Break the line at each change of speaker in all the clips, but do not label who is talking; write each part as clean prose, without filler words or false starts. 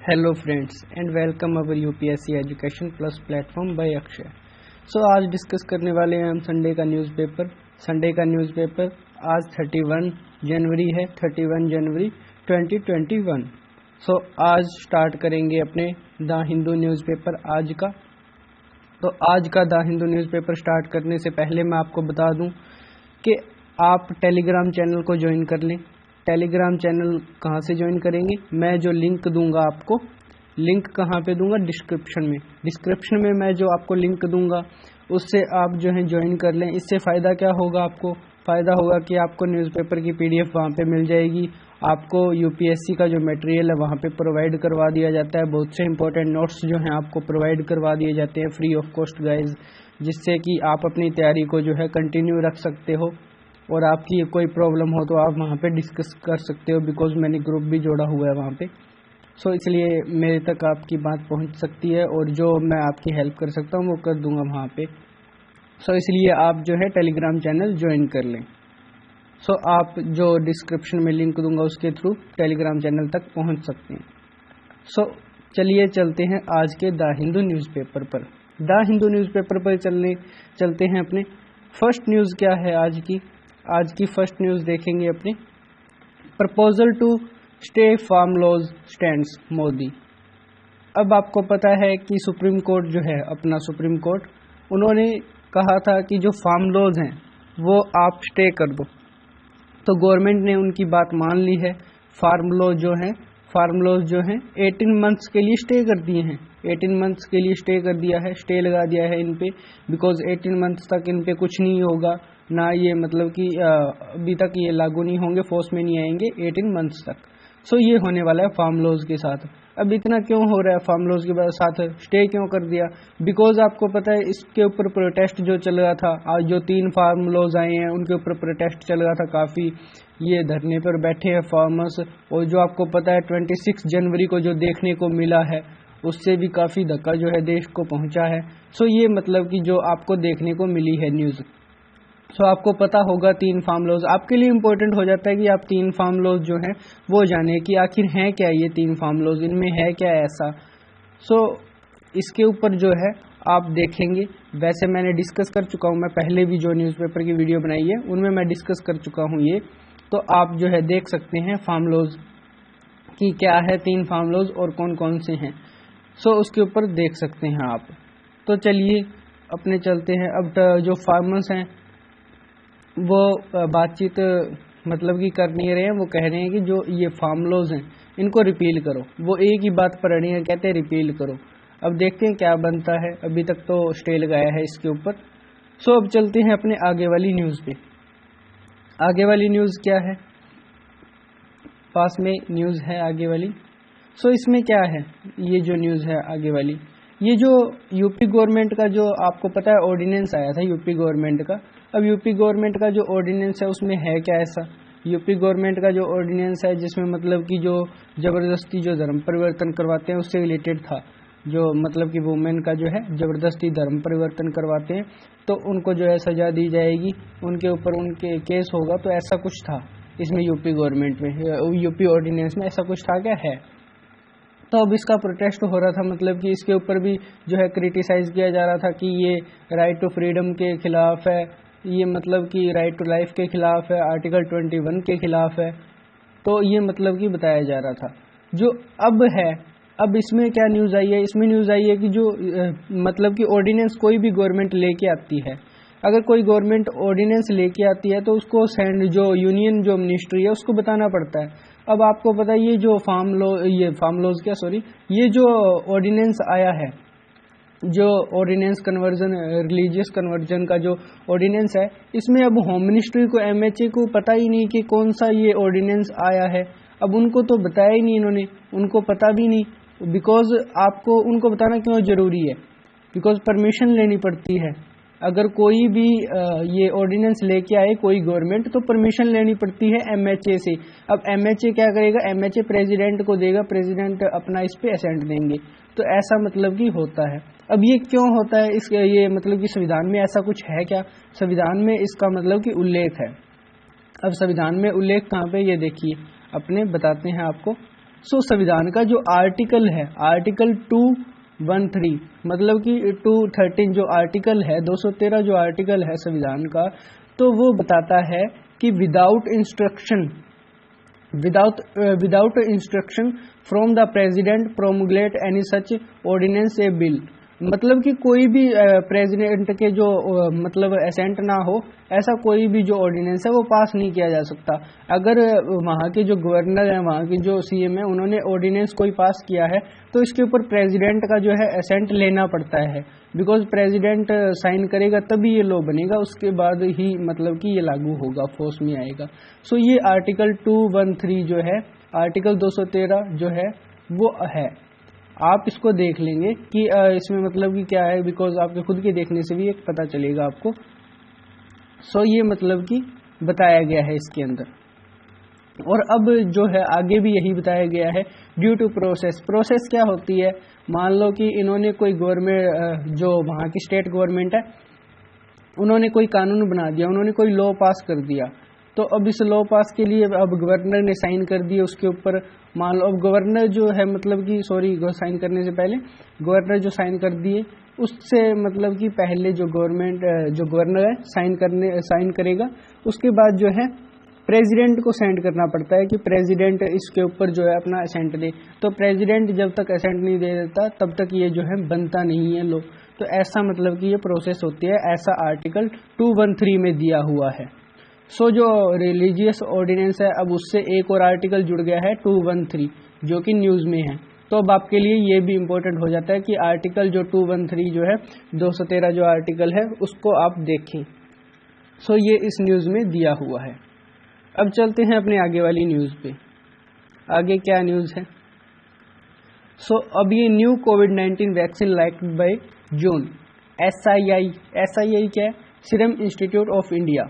Hello friends and welcome our UPSC education plus platform bye Akshay. आज discuss करने वाले हैं हम संडे का न्यूज़पेपर आज 31 जनवरी है, 31 जनवरी 2021। आज स्टार्ट करेंगे अपने द हिंदू न्यूज़पेपर आज का। तो आज का द हिंदू न्यूज़पेपर स्टार्ट करने से पहले मैं आपको बता दूं कि आप टेलीग्राम चैनल को ज्वाइन कर लें। टेलीग्राम चैनल कहाँ से ज्वाइन करेंगे, मैं जो लिंक दूंगा आपको, लिंक कहाँ पे दूंगा, डिस्क्रिप्शन में मैं जो आपको लिंक दूंगा उससे आप जो है ज्वाइन कर लें। इससे फ़ायदा क्या होगा, आपको फ़ायदा होगा कि आपको न्यूज़पेपर की PDF वहाँ पे मिल जाएगी। आपको यूपीएससी का जो मटेरियल है वहाँ पे प्रोवाइड करवा दिया जाता है। बहुत से इंपॉर्टेंट नोट्स जो हैं आपको प्रोवाइड करवा दिए जाते हैं फ्री ऑफ कॉस्ट गाइज, जिससे कि आप अपनी तैयारी को जो है कंटिन्यू रख सकते हो और आपकी कोई प्रॉब्लम हो तो आप वहाँ पे डिस्कस कर सकते हो, बिकॉज मैंने ग्रुप भी जोड़ा हुआ है वहाँ पे। इसलिए मेरे तक आपकी बात पहुँच सकती है और जो मैं आपकी हेल्प कर सकता हूँ वो कर दूँगा वहाँ पे। इसलिए आप जो है टेलीग्राम चैनल ज्वाइन कर लें। आप जो डिस्क्रिप्शन में लिंक दूंगा उसके थ्रू टेलीग्राम चैनल तक पहुँच सकते हैं। चलिए चलते हैं आज के द हिंदू न्यूज़पेपर पर। द हिंदू न्यूज़पेपर पर चलते हैं अपने फर्स्ट न्यूज़ क्या है आज की फर्स्ट न्यूज़ देखेंगे अपने। Proposal to stay farm laws stands Modi. अब आपको पता है कि सुप्रीम कोर्ट जो है, अपना सुप्रीम कोर्ट, उन्होंने कहा था कि जो फार्म लॉज हैं वो आप स्टे कर दो। तो गवर्नमेंट ने उनकी बात मान ली है। फार्म लॉज जो हैं 18 मंथ्स के लिए स्टे कर दिए हैं। 18 मंथ्स के लिए स्टे कर दिया है, स्टे लगा दिया है इन पे, बिकॉज 18 मंथ्स तक इन पे कुछ नहीं होगा ना, ये मतलब कि अभी तक ये लागू नहीं होंगे, फोर्स में नहीं आएंगे 18 मंथ्स तक। ये होने वाला है फार्म लॉज के साथ। अब इतना क्यों हो रहा है फार्म लॉज के साथ, स्टे क्यों कर दिया? बिकॉज आपको पता है इसके ऊपर प्रोटेस्ट जो चल रहा था, आज जो 3 फार्म लॉज आए हैं उनके ऊपर प्रोटेस्ट चल रहा था काफ़ी, ये धरने पर बैठे हैं फार्मर्स। और जो आपको पता है 26 जनवरी को जो देखने को मिला है उससे भी काफ़ी धक्का जो है देश को पहुंचा है। ये मतलब कि जो आपको देखने को मिली है न्यूज़। आपको पता होगा 3 फार्म लॉज, आपके लिए इम्पोर्टेंट हो जाता है कि आप 3 फार्म लॉज जो हैं वो जाने कि आखिर हैं क्या ये 3 फार्म लॉज, इनमें है क्या ऐसा। इसके ऊपर जो है आप देखेंगे, वैसे मैंने डिस्कस कर चुका हूँ, मैं पहले भी जो न्यूज़पेपर की वीडियो बनाई है उनमें मैं डिस्कस कर चुका हूँ ये। तो आप जो है देख सकते हैं फार्म लॉज की क्या है, 3 फार्म लॉज और कौन कौन से हैं। उसके ऊपर देख सकते हैं आप। तो चलिए अपने चलते हैं। अब जो फार्मर्स हैं वो बातचीत मतलब कि कर नहीं रहे हैं, वो कह रहे हैं कि जो ये फार्म लॉज हैं इनको रिपील करो। वो एक ही बात पर अड़ी है, कहते हैं रिपील करो। अब देखते हैं क्या बनता है, अभी तक तो स्टे लगाया है इसके ऊपर। अब चलते हैं अपने आगे वाली न्यूज़ पे। आगे वाली न्यूज़ क्या है, पास में न्यूज़ है आगे वाली। इसमें क्या है, ये जो न्यूज़ है आगे वाली, ये जो यूपी गवर्नमेंट का जो आपको पता है ऑर्डिनेंस आया था यूपी गवर्नमेंट का। अब यूपी गवर्नमेंट का जो ऑर्डिनेंस है उसमें है क्या ऐसा, यूपी गवर्नमेंट का जो ऑर्डिनेंस है जिसमें मतलब कि जो ज़बरदस्ती जो धर्म परिवर्तन करवाते हैं उससे रिलेटेड था, जो मतलब कि वुमेन का जो है ज़बरदस्ती धर्म परिवर्तन करवाते हैं तो उनको जो है सज़ा दी जाएगी, उनके ऊपर उनके केस होगा। तो ऐसा कुछ था इसमें यूपी गवर्नमेंट में, यूपी ऑर्डिनेंस में ऐसा कुछ था क्या, है। तो अब इसका प्रोटेस्ट हो रहा था, मतलब कि इसके ऊपर भी जो है क्रिटिसाइज़ किया जा रहा था कि ये राइट टू फ्रीडम के खिलाफ है, ये मतलब कि राइट टू लाइफ के खिलाफ है, आर्टिकल 21 के खिलाफ है। तो ये मतलब कि बताया जा रहा था। जो अब है, अब इसमें क्या न्यूज़ आई है, इसमें न्यूज़ आई है कि जो मतलब कि ऑर्डिनेंस कोई भी गवर्नमेंट लेके आती है, अगर कोई गवर्नमेंट ऑर्डिनेंस लेके आती है तो उसको जो यूनियन जो मिनिस्ट्री है उसको बताना पड़ता है। अब आपको पता है ये जो ये जो ऑर्डिनेंस आया है, जो ऑर्डिनेंस कन्वर्जन, रिलीजियस कन्वर्जन का जो ऑर्डिनेंस है, इसमें अब होम मिनिस्ट्री को, MHA को पता ही नहीं कि कौन सा ये ऑर्डिनेंस आया है। अब उनको तो बताया ही नहीं इन्होंने, उनको पता भी नहीं, बिकॉज आपको उनको बताना क्यों ज़रूरी है, बिकॉज परमिशन लेनी पड़ती है। अगर कोई भी ये ऑर्डिनेंस लेके आए कोई गवर्नमेंट तो परमिशन लेनी पड़ती है MHA से। अब MHA क्या करेगा, MHA प्रेसिडेंट को देगा, प्रेसिडेंट अपना इस पे असेंट देंगे। तो ऐसा मतलब कि होता है। अब ये क्यों होता है, इस ये मतलब कि संविधान में ऐसा कुछ है क्या, संविधान में इसका मतलब कि उल्लेख है। अब संविधान में उल्लेख कहाँ पे, ये देखिए अपने बताते हैं आपको। सो संविधान का जो आर्टिकल है, आर्टिकल 213 मतलब कि 213 जो आर्टिकल है, 213 जो आर्टिकल है संविधान का, तो वो बताता है कि without instruction from the president promulgate any such ordinance a bill, मतलब कि कोई भी प्रेसिडेंट के जो मतलब एसेंट ना हो, ऐसा कोई भी जो ऑर्डिनेंस है वो पास नहीं किया जा सकता। अगर वहाँ के जो गवर्नर है, वहाँ के जो सीएम है, उन्होंने ऑर्डिनेंस कोई पास किया है तो इसके ऊपर प्रेसिडेंट का जो है एसेंट लेना पड़ता है, बिकॉज प्रेसिडेंट साइन करेगा तभी ये लॉ बनेगा, उसके बाद ही मतलब कि ये लागू होगा, फोर्स में आएगा। सो ये आर्टिकल 213 जो है, आर्टिकल 213 जो है वो है, आप इसको देख लेंगे कि इसमें मतलब कि क्या है, बिकॉज आपके खुद के देखने से भी एक पता चलेगा आपको। सो ये मतलब कि बताया गया है इसके अंदर। और अब जो है आगे भी यही बताया गया है, ड्यू टू प्रोसेस क्या होती है, मान लो कि इन्होंने कोई गवर्नमेंट, जो वहाँ की स्टेट गवर्नमेंट है, उन्होंने कोई कानून बना दिया, उन्होंने कोई लॉ पास कर दिया, तो अब इस लॉ पास के लिए अब गवर्नर ने साइन कर दिए उसके ऊपर, मान लो अब गवर्नर जो है मतलब कि साइन करने से पहले गवर्नर जो साइन कर दिए, उससे मतलब कि पहले जो गवर्नर है साइन करेगा, उसके बाद जो है प्रेसिडेंट को सेंड करना पड़ता है कि प्रेसिडेंट इसके ऊपर जो है अपना असेंट दे। तो प्रेसिडेंट जब तक असेंट नहीं दे देता तब तक ये जो है बनता नहीं है लॉ। तो ऐसा मतलब कि ये प्रोसेस होती है, ऐसा आर्टिकल 213 में दिया हुआ है। सो जो रिलीजियस ऑर्डिनेंस है, अब उससे एक और आर्टिकल जुड़ गया है 213 जो कि न्यूज़ में है। तो अब आपके लिए ये भी इम्पोर्टेंट हो जाता है कि आर्टिकल जो 213 जो है 213 जो आर्टिकल है उसको आप देखें। सो ये इस न्यूज़ में दिया हुआ है। अब चलते हैं अपने आगे वाली न्यूज़ पे। आगे क्या न्यूज़ है? सो अब ये new covid vaccine liked by June, SII क्या है? Serum institute of India.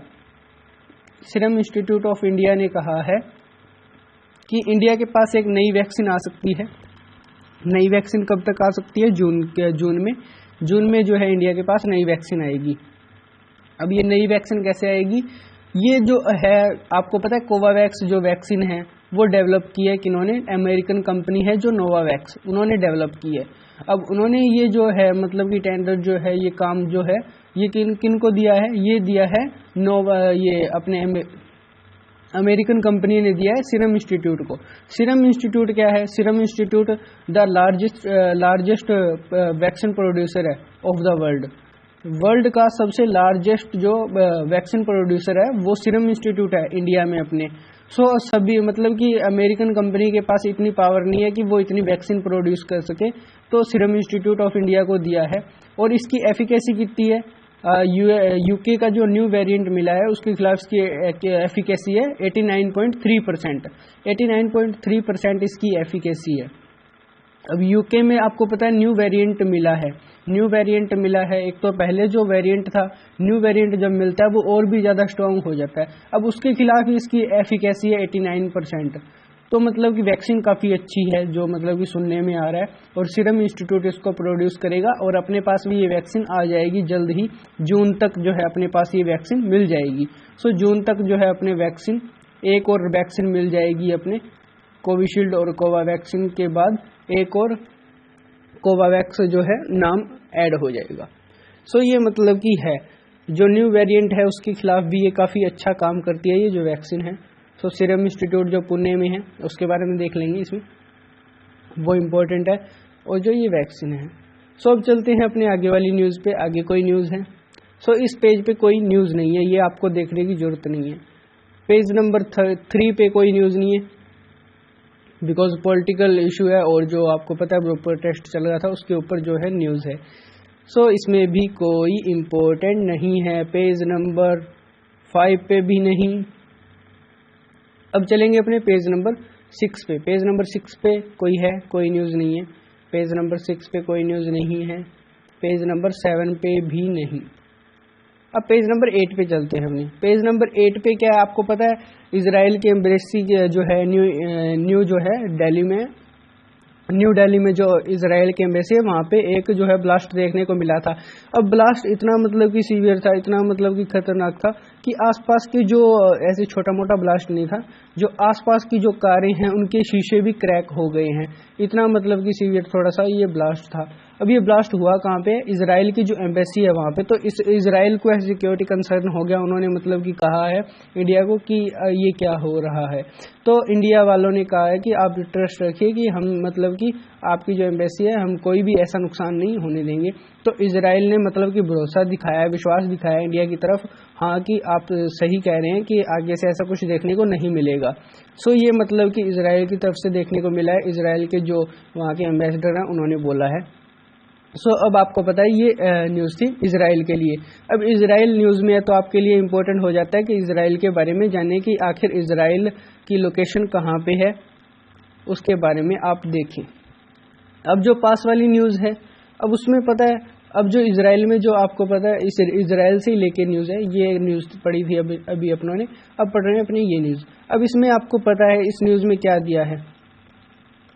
Serum institute of India ने कहा है कि इंडिया के पास एक नई वैक्सीन आ सकती है। नई वैक्सीन कब तक आ सकती है? जून में जो है इंडिया के पास नई वैक्सीन आएगी। अब ये नई वैक्सीन कैसे आएगी? ये जो है आपको पता है कोवावैक्स जो वैक्सीन है वो डेवलप की है किन्होंने? अमेरिकन कंपनी है जो नोवावैक्स, उन्होंने डेवलप की है। अब उन्होंने ये जो है मतलब कि टेंडर जो है, ये काम जो है ये किन को दिया है? ये दिया है ये अपने अमेरिकन कंपनी ने दिया है सीरम इंस्टीट्यूट को। सीरम इंस्टीट्यूट क्या है? Serum institute the largest vaccine producer है ऑफ द वर्ल्ड का सबसे लार्जेस्ट जो वैक्सीन प्रोड्यूसर है वो सीरम इंस्टीट्यूट है इंडिया में अपने। सो सभी मतलब कि अमेरिकन कंपनी के पास इतनी पावर नहीं है कि वो इतनी वैक्सीन प्रोड्यूस कर सके, तो सीरम इंस्टीट्यूट ऑफ इंडिया को दिया है। और इसकी एफिकेसी कितनी है? यूके का जो न्यू वेरिएंट मिला है उसके खिलाफ इसकी एफिकेसी है 89.3%। 89.3% इसकी एफिकेसी है। अब यूके में आपको पता है न्यू वेरिएंट मिला है। एक तो पहले जो वेरिएंट था, न्यू वेरिएंट जब मिलता है वो और भी ज़्यादा स्ट्रॉन्ग हो जाता है। अब उसके खिलाफ इसकी एफिकेसी है 89%। तो मतलब कि वैक्सीन काफ़ी अच्छी है जो मतलब कि सुनने में आ रहा है। और सीरम इंस्टीट्यूट इसको प्रोड्यूस करेगा और अपने पास भी ये वैक्सीन आ जाएगी जल्द ही। जून तक जो है अपने पास ये वैक्सीन मिल जाएगी। सो जून तक जो है अपने वैक्सीन, एक और वैक्सीन मिल जाएगी अपने कोविशील्ड और कोवावैक्सीन के बाद एक और कोवावैक्स जो है नाम ऐड हो जाएगा। सो ये मतलब कि है जो न्यू वेरिएंट है उसके खिलाफ भी ये काफ़ी अच्छा काम करती है ये जो वैक्सीन है। सो सीरम इंस्टीट्यूट जो पुणे में है उसके बारे में देख लेंगे, इसमें वो इम्पोर्टेंट है। और जो ये वैक्सीन है। सो अब चलते हैं अपने आगे वाली न्यूज़ पे। आगे कोई न्यूज़ है? सो इस पेज पे कोई न्यूज़ नहीं है, ये आपको देखने की ज़रूरत नहीं है। पेज नंबर 3 पे कोई न्यूज़ नहीं है बिकॉज पॉलिटिकल इशू है और जो आपको पता है वो प्रोटेस्ट चल रहा था उसके ऊपर जो है न्यूज़ है। सो इसमें भी कोई इम्पोर्टेंट नहीं है। पेज नंबर 5 पे भी नहीं। अब चलेंगे अपने पेज नंबर 6 पे। पेज नंबर 6 पे कोई है? कोई न्यूज़ नहीं है। पेज नंबर 6 पे कोई न्यूज़ नहीं है। पेज नंबर 7 पे भी नहीं। अब पेज नंबर 8 पे चलते हैं अपने। पेज नंबर 8 पे क्या है आपको पता है? इजराइल के एम्बेसी जो है न्यू जो है न्यू दिल्ली में जो इजराइल के एम्बेसी है वहाँ पे एक जो है ब्लास्ट देखने को मिला था। अब ब्लास्ट इतना मतलब कि सीवियर था, इतना मतलब कि खतरनाक था कि आसपास के जो ऐसे छोटा मोटा ब्लास्ट नहीं था, जो आसपास की जो कारें हैं उनके शीशे भी क्रैक हो गए हैं। इतना मतलब कि सीवियर थोड़ा सा ये ब्लास्ट था। अब ये ब्लास्ट हुआ कहाँ पे? इजराइल की जो एम्बेसी है वहाँ पे। तो इस इजराइल को सिक्योरिटी कंसर्न हो गया, उन्होंने मतलब कि कहा है इंडिया को कि ये क्या हो रहा है। तो इंडिया वालों ने कहा है कि आप ट्रस्ट रखिए कि हम मतलब कि आपकी जो एम्बेसी है हम कोई भी ऐसा नुकसान नहीं होने देंगे। तो इजराइल ने मतलब कि भरोसा दिखाया है, विश्वास दिखाया है इंडिया की तरफ, हाँ कि आप सही कह रहे हैं कि आगे से ऐसा कुछ देखने को नहीं मिलेगा। सो ये मतलब कि इजराइल की तरफ से देखने को मिला है, इजराइल के जो वहाँ के एम्बेसडर हैं उन्होंने बोला है। सो अब आपको पता है ये न्यूज़ थी इजराइल के लिए। अब इजराइल न्यूज़ में है तो आपके लिए इम्पोर्टेंट हो जाता है कि इजराइल के बारे में जाने कि आखिर इजराइल की लोकेशन कहाँ पे है, उसके बारे में आप देखें। अब जो पास वाली न्यूज़ है, अब उसमें पता है, अब जो इजराइल में जो आपको पता है इस इजराइल से ही लेके न्यूज़ है, ये न्यूज़ पढ़ी थी अभी अपनों ने, अब पढ़ रहे हैं अपनी ये न्यूज़। अब इसमें आपको पता है इस न्यूज़ में क्या दिया है,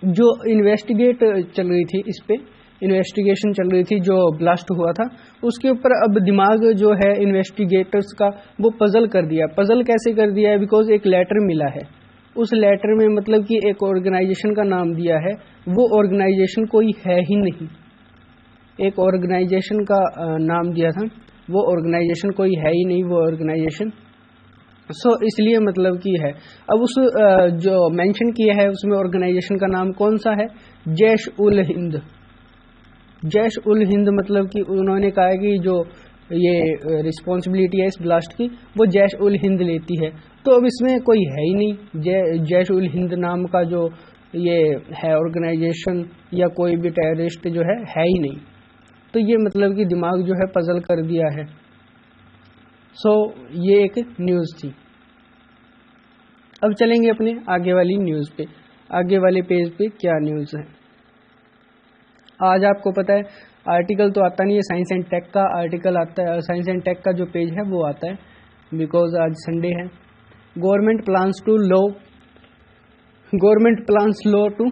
जो इन्वेस्टिगेट चल रही थी, इस पे इन्वेस्टिगेशन चल रही थी जो ब्लास्ट हुआ था, उसके ऊपर अब दिमाग जो है इन्वेस्टिगेटर्स का वो पजल कर दिया। पजल कैसे कर दिया है? बिकॉज एक लेटर मिला है, उस लेटर में मतलब कि एक ऑर्गेनाइजेशन का नाम दिया है, वो ऑर्गेनाइजेशन कोई है ही नहीं। एक ऑर्गेनाइजेशन का नाम दिया था, वो ऑर्गेनाइजेशन कोई है ही नहीं, वो ऑर्गेनाइजेशन। सो इसलिए मतलब कि है, अब उस जो मेंशन किया है उसमें ऑर्गेनाइजेशन का नाम कौन सा है? जैश उल हिंद। जैश उल हिंद मतलब कि उन्होंने कहा है कि जो ये रिस्पॉन्सिबिलिटी है इस ब्लास्ट की वो जैश उल हिंद लेती है। तो अब इसमें कोई है ही नहीं, जैश उल हिंद नाम का जो ये है ऑर्गेनाइजेशन या कोई भी टेररिस्ट जो है ही नहीं। तो ये मतलब कि दिमाग जो है पजल कर दिया है। सो ये एक न्यूज़ थी। अब चलेंगे अपने आगे वाली न्यूज़ पे। आगे वाले पेज पे क्या न्यूज़ है? आज आपको पता है आर्टिकल तो आता नहीं है, साइंस एंड टेक का आर्टिकल आता है, साइंस एंड टेक का जो पेज है वो आता है, बिकॉज आज संडे है। Government plans law to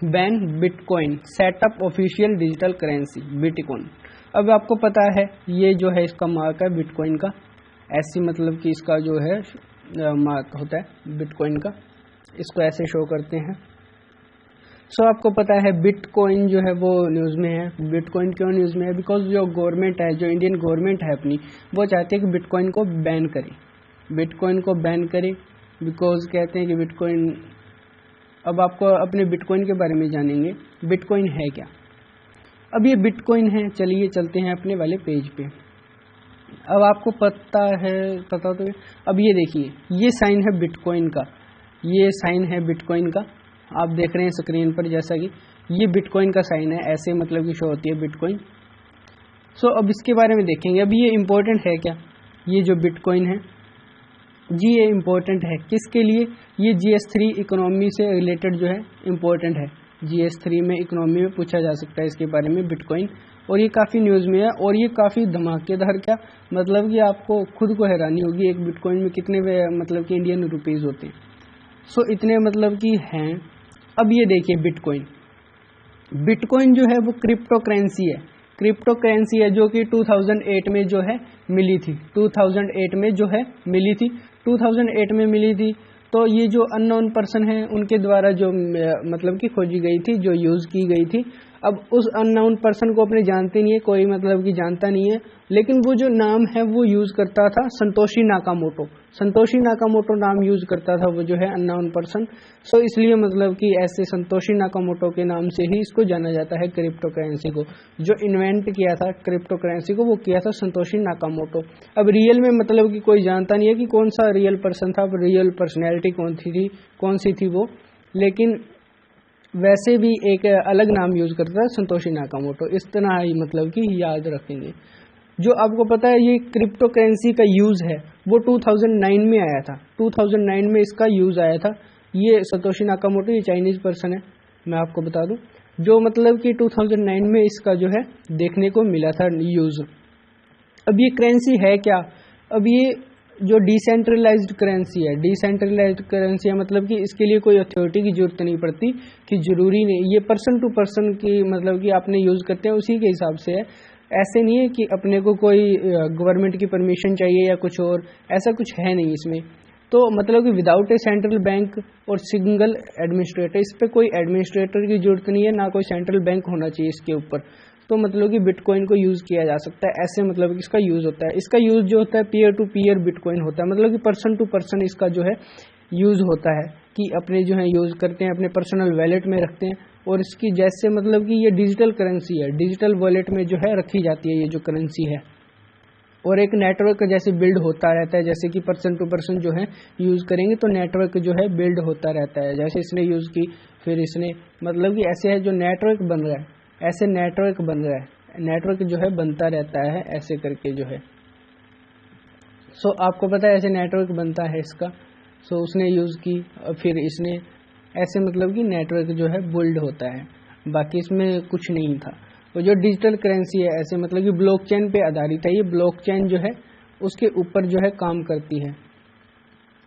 ban bitcoin, set up official digital currency bitcoin. अब आपको पता है ये जो है इसका मार्क है बिटकॉइन का, ऐसी मतलब कि इसका जो है मार्क होता है बिटकॉइन का, इसको ऐसे शो करते हैं। सो आपको पता है बिटकॉइन जो है वो न्यूज़ में है। बिटकॉइन क्यों न्यूज़ में है? बिकॉज जो गवर्नमेंट है, जो इंडियन गवर्नमेंट है अपनी, वो चाहती है कि बिटकॉइन को बैन करे, बिटकॉइन को बैन करे, बिकॉज कहते हैं कि बिटकॉइन। अब आपको अपने बिटकॉइन के बारे में जानेंगे, बिटकॉइन है क्या। अब ये बिटकॉइन है, चलिए चलते हैं अपने वाले पेज पे। अब आपको पता तो अब ये देखिए, ये साइन है बिटकॉइन का, ये साइन है बिटकॉइन का, आप देख रहे हैं स्क्रीन पर, जैसा कि ये बिटकॉइन का साइन है, ऐसे मतलब कि शो होती है बिटकॉइन। सो अब इसके बारे में देखेंगे। अब ये इम्पोर्टेंट है क्या, ये जो बिटकॉइन है जी, ये इम्पोर्टेंट है किसके लिए? ये GS3 इकोनॉमी से रिलेटेड जो है इम्पोर्टेंट है। GS3 में इकोनॉमी में पूछा जा सकता है इसके बारे में बिटकॉइन, और ये काफ़ी न्यूज़ में है, और ये काफ़ी धमाकेदार, क्या मतलब कि आपको खुद को हैरानी होगी एक बिटकॉइन में कितने मतलब कि इंडियन रुपीज़ होते हैं। सो इतने मतलब कि हैं। अब ये देखिए बिटकॉइन जो है वो क्रिप्टो करेंसी है, क्रिप्टो करेंसी है जो कि 2008 में जो है मिली थी, 2008 में जो है मिली थी, 2008 में मिली थी। तो ये जो अननोन पर्सन है उनके द्वारा जो मतलब कि खोजी गई थी, जो यूज़ की गई थी। अब उस अननोन पर्सन को अपने जानते नहीं है, कोई मतलब कि जानता नहीं है, लेकिन वो जो नाम है वो यूज़ करता था संतोशी नाकामोटो, संतोशी नाकामोटो नाम यूज़ करता था वो जो है अननोन पर्सन। सो इसलिए मतलब कि ऐसे संतोशी नाकामोटो के नाम से ही इसको जाना जाता है क्रिप्टो करेंसी को। जो इन्वेंट किया था क्रिप्टो करेंसी को वो किया था संतोशी नाकामोटो। अब रियल में मतलब कि कोई जानता नहीं है कि कौन सा रियल पर्सन था, रियल पर्सनैलिटी कौन सी थी वो, लेकिन वैसे भी एक अलग नाम यूज़ करता था संतोशी नाकामोटो, इस तरह ही मतलब कि याद रखेंगे। जो आपको पता है ये क्रिप्टो करेंसी का यूज़ है वो 2009 में आया था, 2009 में इसका यूज़ आया था। ये संतोशी नाकामोटो ये चाइनीज़ पर्सन है, मैं आपको बता दूं, जो मतलब कि 2009 में इसका जो है देखने को मिला था यूज़। अब ये करेंसी है क्या? अब ये जो डिसेंट्रलाइज्ड करेंसी है, डिसेंट्रलाइज्ड करेंसी है मतलब कि इसके लिए कोई अथॉरिटी की जरूरत नहीं पड़ती, कि जरूरी नहीं, ये पर्सन टू पर्सन की मतलब कि आपने यूज़ करते हैं उसी के हिसाब से है। ऐसे नहीं है कि अपने को कोई गवर्नमेंट की परमिशन चाहिए या कुछ और, ऐसा कुछ है नहीं इसमें। तो मतलब कि विदाउट ए सेंट्रल बैंक और सिंगल एडमिनिस्ट्रेटर, इस पे कोई एडमिनिस्ट्रेटर की जरूरत नहीं है, ना कोई सेंट्रल बैंक होना चाहिए इसके ऊपर। तो मतलब कि बिटकॉइन को यूज़ किया जा सकता है, ऐसे मतलब कि इसका यूज़ होता है। इसका यूज़ जो होता है पीयर टू पीयर बिटकॉइन होता है, मतलब कि पर्सन टू पर्सन इसका जो है यूज़ होता है कि अपने जो है यूज़ करते हैं, अपने पर्सनल वैलेट में रखते हैं। और इसकी जैसे मतलब कि ये डिजिटल करेंसी है, डिजिटल वॉलेट में जो है रखी जाती है ये जो करेंसी है। और एक नेटवर्क जैसे बिल्ड होता रहता है, जैसे कि पर्सन टू पर्सन जो है यूज़ करेंगे तो नेटवर्क जो है बिल्ड होता रहता है। जैसे इसने यूज़ की, फिर इसने मतलब कि ऐसे है जो नेटवर्क बन रहा है, ऐसे नेटवर्क बन रहा है, नेटवर्क जो है बनता रहता है ऐसे करके जो है। सो आपको पता है ऐसे नेटवर्क बनता है इसका। सो उसने यूज़ की, फिर इसने ऐसे मतलब कि नेटवर्क जो है बिल्ड होता है, बाकी इसमें कुछ नहीं था। वो जो डिजिटल करेंसी है ऐसे मतलब कि ब्लॉकचेन पे आधारित है, ये ब्लॉकचेन जो है उसके ऊपर जो है काम करती है।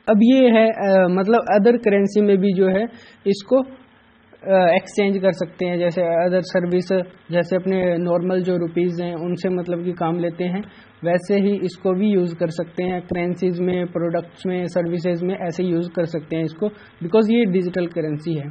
अब ये है मतलब अदर करेंसी में भी जो है इसको एक्सचेंज कर सकते हैं, जैसे अदर सर्विस, जैसे अपने नॉर्मल जो रुपीज़ हैं उनसे मतलब कि काम लेते हैं, वैसे ही इसको भी यूज़ कर सकते हैं करेंसीज में, प्रोडक्ट्स में, सर्विसेज में, ऐसे यूज़ कर सकते हैं इसको, बिकॉज ये डिजिटल करेंसी है।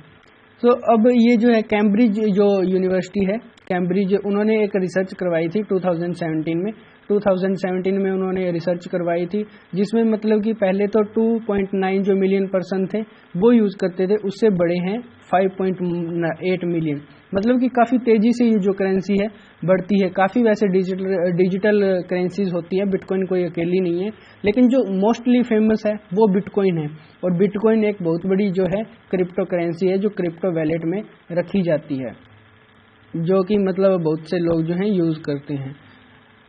तो अब ये जो है कैम्ब्रिज जो यूनिवर्सिटी है, कैम्ब्रिज, उन्होंने एक रिसर्च करवाई थी 2017 में। 2017 में उन्होंने रिसर्च करवाई थी जिसमें मतलब कि पहले तो 2.9 जो मिलियन पर्सन थे वो यूज़ करते थे, उससे बड़े हैं 5.8 मिलियन। मतलब कि काफ़ी तेज़ी से ये जो करेंसी है बढ़ती है। काफ़ी वैसे डिजिटल करेंसीज होती है, बिटकॉइन कोई अकेली नहीं है, लेकिन जो मोस्टली फेमस है वो बिटकॉइन है। और बिटकॉइन एक बहुत बड़ी जो है क्रिप्टो करेंसी है जो क्रिप्टो वैलेट में रखी जाती है, जो कि मतलब बहुत से लोग जो हैं यूज़ करते हैं।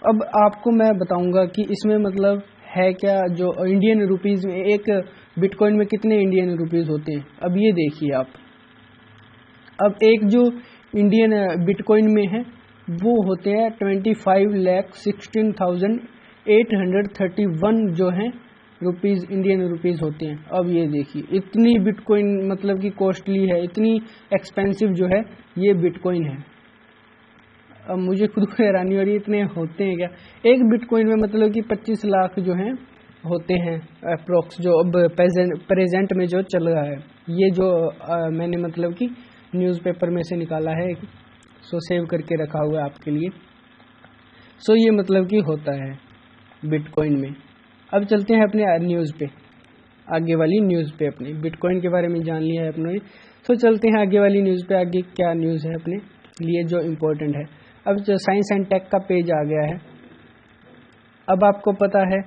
अब आपको मैं बताऊंगा कि इसमें मतलब है क्या, जो इंडियन रुपीज़ में एक बिटकॉइन में कितने इंडियन रुपीज़ होते हैं। अब ये देखिए आप, अब एक जो इंडियन बिटकॉइन में है वो होते हैं 25,16,831 जो हैं रुपीज़, इंडियन रुपीज़ होते हैं। अब ये देखिए इतनी बिटकॉइन मतलब कि कॉस्टली है, इतनी एक्सपेंसिव जो है ये बिटकॉइन है। अब मुझे खुद को हैरानी हो रही है, इतने होते हैं क्या एक बिटकॉइन में, मतलब कि 25 लाख जो हैं होते हैं अप्रोक्स, जो अब प्रेजेंट में जो चल रहा है। ये जो मैंने मतलब कि न्यूज़पेपर में से निकाला है, सो सेव करके रखा हुआ है आपके लिए। सो ये मतलब कि होता है बिटकॉइन में। अब चलते हैं अपने न्यूज़ पे, आगे वाली न्यूज़ पे। अपने बिटकॉइन के बारे में जान लिया है अपने, सो चलते हैं आगे वाली न्यूज़ पे। आगे क्या न्यूज़ है अपने लिए जो इम्पोर्टेंट है। अब जो साइंस एंड टेक का पेज आ गया है। अब आपको पता है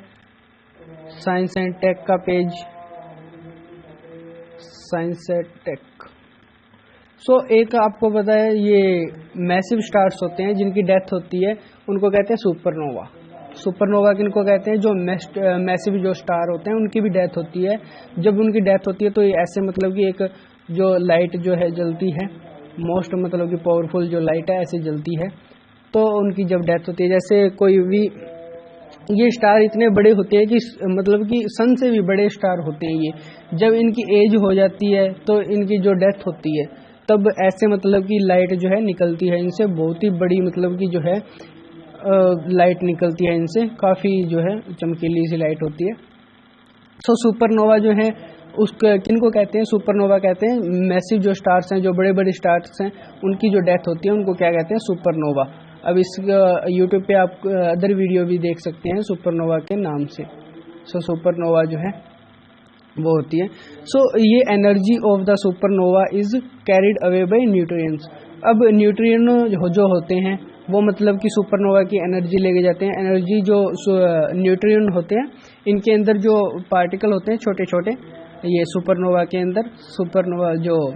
साइंस एंड टेक का पेज, साइंस एंड टेक। सो एक आपको पता है ये मैसिव स्टार्स होते हैं जिनकी डेथ होती है, उनको कहते हैं सुपरनोवा। सुपरनोवा किनको कहते हैं, जो मैसिव जो स्टार होते हैं उनकी भी डेथ होती है। जब उनकी डेथ होती है तो ये ऐसे मतलब कि एक जो लाइट जो है जलती है, मोस्ट मतलब कि पावरफुल जो लाइट है ऐसे जलती है। तो उनकी जब डेथ होती है, जैसे कोई भी, ये स्टार इतने बड़े होते हैं कि मतलब कि सन से भी बड़े स्टार होते हैं ये। जब इनकी एज हो जाती है तो इनकी जो डेथ होती है तब ऐसे मतलब कि लाइट जो है निकलती है इनसे, बहुत ही बड़ी मतलब कि जो है लाइट निकलती है इनसे, काफ़ी जो है चमकीली सी लाइट होती है। सो सुपरनोवा जो है उसका किनको कहते हैं, सुपरनोवा कहते हैं मैसिव जो स्टार्स हैं, जो बड़े बड़े स्टार्स हैं उनकी जो डेथ होती है उनको क्या कहते हैं, सुपरनोवा। अब इस यूट्यूब पे आप अदर वीडियो भी देख सकते हैं सुपरनोवा के नाम से। सो सुपरनोवा जो है वो होती है। सो ये energy of the supernova is carried away by nutrients. अब न्यूट्रिएंट जो होते हैं वो मतलब कि सुपरनोवा की एनर्जी लेके जाते हैं। एनर्जी जो न्यूट्रिएंट होते हैं इनके अंदर जो पार्टिकल होते हैं छोटे छोटे, ये सुपरनोवा के अंदर, सुपरनोवा जो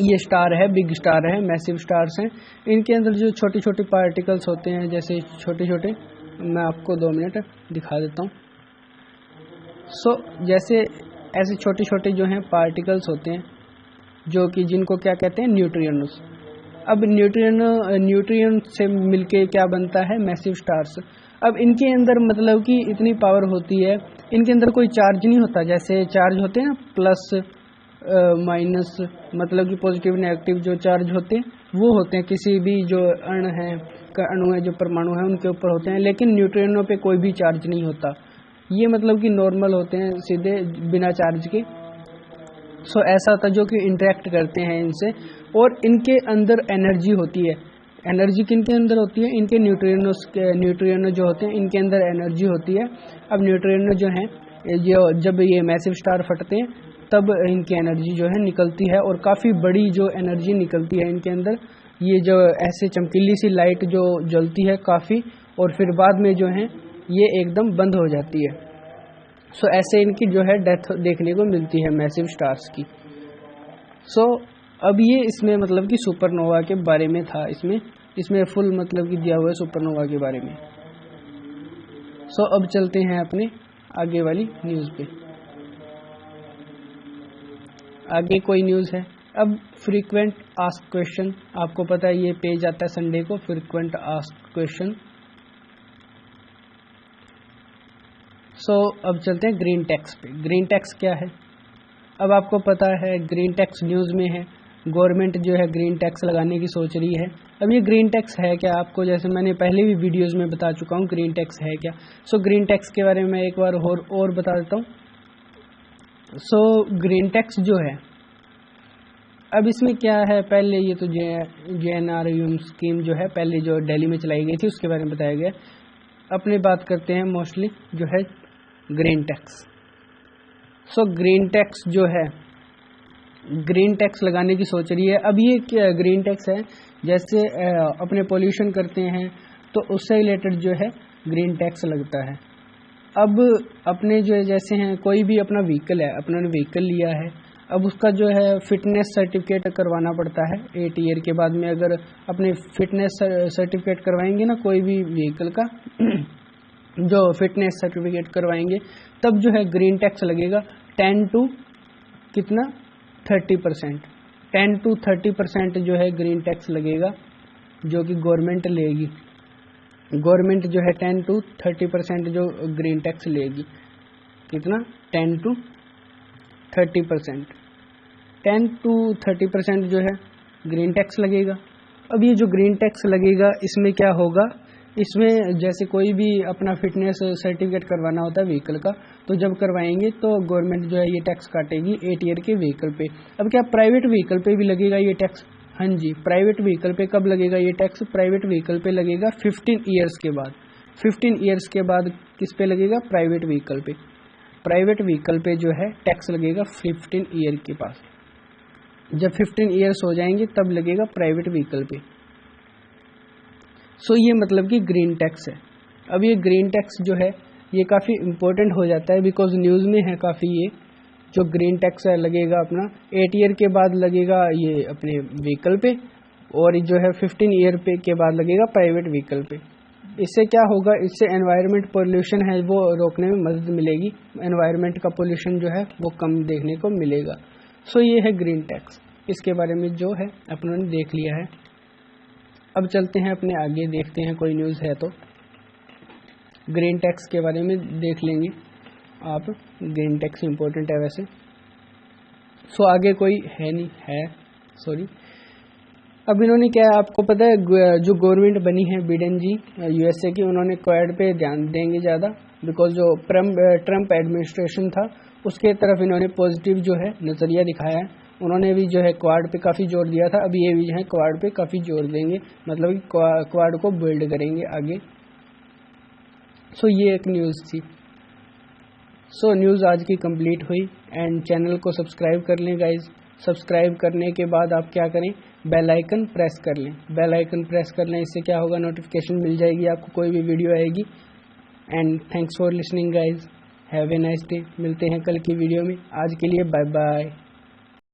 ये स्टार है, बिग स्टार है, मैसिव स्टार्स हैं, इनके अंदर जो छोटे छोटे पार्टिकल्स होते हैं, जैसे छोटे छोटे, मैं आपको 2 मिनट दिखा देता हूँ। सो जैसे ऐसे छोटे छोटे जो हैं पार्टिकल्स होते हैं जो कि जिनको क्या कहते हैं, न्यूट्रिएंट्स। अब न्यूट्रिएंट से मिलके क्या बनता है, मैसिव स्टार्स। अब इनके अंदर मतलब कि इतनी पावर होती है, इनके अंदर कोई चार्ज नहीं होता। जैसे चार्ज होते हैं ना, प्लस माइनस, मतलब कि पॉजिटिव नेगेटिव जो चार्ज होते हैं वो होते हैं किसी भी जो अणु है, जो परमाणु है उनके ऊपर होते हैं, लेकिन न्यूट्रिनो पे कोई भी चार्ज नहीं होता। ये मतलब कि नॉर्मल होते हैं सीधे बिना चार्ज के। सो ऐसा होता है जो कि इंटरेक्ट करते हैं इनसे, और इनके अंदर एनर्जी होती है। एनर्जी किनके अंदर होती है? इनके न्यूट्रिनो जो होते हैं इनके अंदर एनर्जी होती है। अब न्यूट्रिनो जो हैं जब ये मैसिव स्टार फटते हैं तब इनकी एनर्जी जो है निकलती है, और काफ़ी बड़ी जो एनर्जी निकलती है इनके अंदर। ये जो ऐसे चमकीली सी लाइट जो जलती है काफ़ी, और फिर बाद में जो है ये एकदम बंद हो जाती है। सो ऐसे इनकी जो है डेथ देखने को मिलती है मैसिव स्टार्स की। सो अब ये इसमें मतलब कि सुपरनोवा के बारे में था, इसमें फुल मतलब कि दिया हुआ है सुपरनोवा के बारे में। सो अब चलते हैं अपने आगे वाली न्यूज़ पे। आगे कोई न्यूज़ है। अब फ्रीक्वेंट आस्क क्वेश्चन, आपको पता है ये पेज आता है संडे को, फ्रीक्वेंट आस्क क्वेश्चन। सो अब चलते हैं ग्रीन टैक्स पे। ग्रीन टैक्स क्या है? अब आपको पता है ग्रीन टैक्स न्यूज़ में है, गवर्नमेंट जो है ग्रीन टैक्स लगाने की सोच रही है। अब ये ग्रीन टैक्स है क्या? आपको जैसे मैंने पहले भी वीडियोस में बता चुका हूँ ग्रीन टैक्स है क्या। सो ग्रीन टैक्स के बारे में मैं एक बार और बता देता हूँ। सो ग्रीन टैक्स जो है, अब इसमें क्या है, पहले ये तो JNRU स्कीम जो है पहले जो दिल्ली में चलाई गई थी उसके बारे में बताया गया। अपनी बात करते हैं मोस्टली जो है green tax. So green tax जो है, ग्रीन टैक्स लगाने की सोच रही है। अब ये क्या ग्रीन टैक्स है, जैसे अपने पोल्यूशन करते हैं तो उससे रिलेटेड जो है ग्रीन टैक्स लगता है। अब अपने जो जैसे हैं कोई भी अपना व्हीकल है, अपना व्हीकल लिया है, अब उसका जो है फिटनेस सर्टिफिकेट करवाना पड़ता है 8 ईयर के बाद में। अगर अपने फिटनेस सर्टिफिकेट करवाएंगे ना कोई भी व्हीकल का जो फिटनेस सर्टिफिकेट करवाएंगे तब जो है ग्रीन टैक्स लगेगा 10 to कितना 30%, 10 to 30% जो है ग्रीन टैक्स लगेगा, जो कि गवर्नमेंट लेगी। गवर्नमेंट जो है 10 to 30% जो ग्रीन टैक्स लेगी। कितना? 10 to 30%, 10 to 30% जो है ग्रीन टैक्स लगेगा। अब ये जो ग्रीन टैक्स लगेगा इसमें क्या होगा, इसमें जैसे कोई भी अपना फिटनेस सर्टिफिकेट करवाना होता है व्हीकल का, तो जब करवाएंगे तो गवर्नमेंट जो है ये टैक्स काटेगी 8 ईयर के व्हीकल पे। अब क्या प्राइवेट व्हीकल पे भी लगेगा ये टैक्स? हाँ जी, प्राइवेट व्हीकल पे कब लगेगा ये टैक्स? प्राइवेट व्हीकल पे लगेगा 15 ईयर्स के बाद। 15 ईयर्स के बाद किस पे लगेगा? प्राइवेट व्हीकल पे। प्राइवेट व्हीकल पे जो है टैक्स लगेगा 15 ईयर के पास। जब 15 ईयर्स हो जाएंगे तब लगेगा प्राइवेट व्हीकल पे। सो ये मतलब कि ग्रीन टैक्स है। अब ये ग्रीन टैक्स जो है ये काफ़ी इम्पोर्टेंट हो जाता है, बिकॉज न्यूज़ में है काफ़ी। ये जो ग्रीन टैक्स है लगेगा अपना 8 ईयर के बाद लगेगा ये अपने व्हीकल पे, और जो है 15 ईयर पे के बाद लगेगा प्राइवेट व्हीकल पे। इससे क्या होगा, इससे एनवायरनमेंट पोल्यूशन है वो रोकने में मदद मिलेगी। एनवायरनमेंट का पोल्यूशन जो है वो कम देखने को मिलेगा। सो ये है ग्रीन टैक्स। इसके बारे में जो है अपनों ने देख लिया है। अब चलते हैं अपने आगे, देखते हैं कोई न्यूज़ है तो ग्रीन टैक्स के बारे में देख लेंगे आप। ग्रीन टैक्स इम्पोर्टेंट है वैसे। सो आगे कोई है नहीं है, सॉरी। अब इन्होंने क्या है आपको पता है, जो गवर्नमेंट बनी है बिडेन जी USA की, उन्होंने क्वाड पे ध्यान देंगे ज़्यादा, बिकॉज जो ट्रम्प एडमिनिस्ट्रेशन था उसके तरफ इन्होंने पॉजिटिव जो है नज़रिया दिखाया है। उन्होंने भी जो है क्वाड पे काफ़ी जोर दिया था, अभी ये भी जो है क्वाड पे काफ़ी जोर देंगे, मतलब कि क्वाड को बिल्ड करेंगे आगे। सो ये एक न्यूज़ थी। सो न्यूज़ आज की कंप्लीट हुई। एंड चैनल को सब्सक्राइब कर लें गाइज। सब्सक्राइब करने के बाद आप क्या करें, बेल आइकन प्रेस कर लें। बेल आइकन प्रेस कर लें, इससे क्या होगा, नोटिफिकेशन मिल जाएगी आपको, कोई भी वीडियो आएगी। And thanks for listening guys, have a nice day. मिलते हैं कल की वीडियो में, आज के लिए बाय बाय।